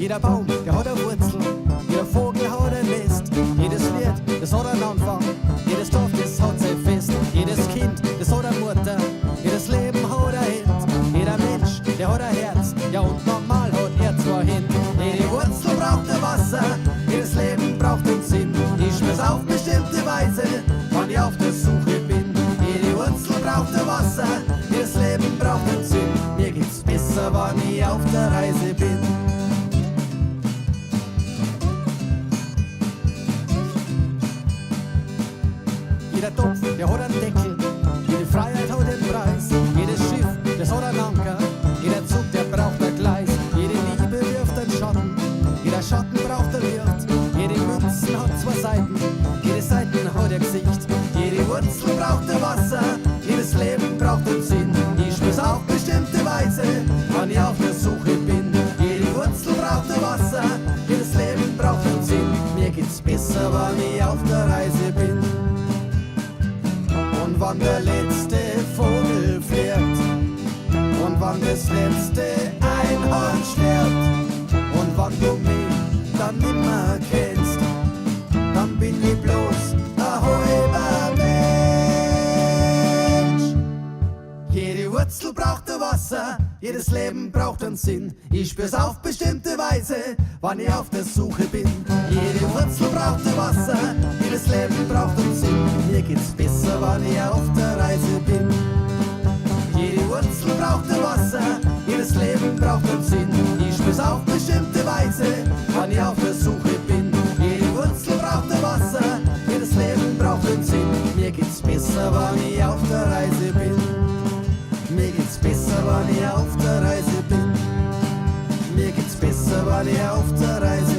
Jeder Baum, der hat eine Wurzel, jeder Vogel hat ein Nest. Jedes Lied, das hat einen Anfang, jedes Dorf, das hat sein Fest. Jedes Kind, das hat eine Mutter, jedes Leben hat ein Hint. Jeder Mensch, der hat ein Herz, ja und normal hat er zwei Hände. Jede Wurzel braucht ein Wasser, jedes Leben braucht einen Sinn. Ich spür's auf bestimmte Weise, wann ich auf der Suche bin. Jede Wurzel braucht ein Wasser, jedes Leben braucht einen Sinn. Mir geht's besser, wann ich auf der Reise bin. Jeder Topf, der hat einen Deckel, jede Freiheit hat einen Preis. Jedes Schiff, das hat einen Anker, jeder Zug, der braucht ein Gleis. Jede Liebe wirft einen Schatten, jeder Schatten braucht ein Wirt. Jede Münze hat zwei Seiten, jede Seite hat ein Gesicht. Jede Wurzel braucht ein Wasser, jedes Leben braucht einen Sinn. Ich spür's auf bestimmte Weise, wann ich auf der Suche bin. Jede Wurzel braucht ein Wasser, jedes Leben braucht einen Sinn. Mir geht's besser, wann ich auf der Reise bin. Und wann der letzte Vogel fliegt und wann das letzte Einhorn stirbt und wann du mich dann nimmer kennst, dann bin ich bloß ein halber Mensch. Jede Wurzel braucht ein Wasser, jedes Leben braucht einen Sinn. Ich spür's auf bestimmte Weise, wann ich auf der Suche bin. Jede Wurzel braucht ein Wasser, jedes Leben braucht einen Sinn. Mir geht's besser, wann ich auf der Reise bin. Jede Wurzel braucht ein Wasser, jedes Leben braucht einen Sinn. Ich spür's auf bestimmte Weise, wann ich auf der Suche bin. Jede Wurzel braucht ein Wasser, jedes Leben braucht einen Sinn. Mir geht's besser, wann ich auf der Reise bin. Mir geht's besser, wann ich auf der Reise bin. Mir geht's besser, wann ich auf der Reise bin.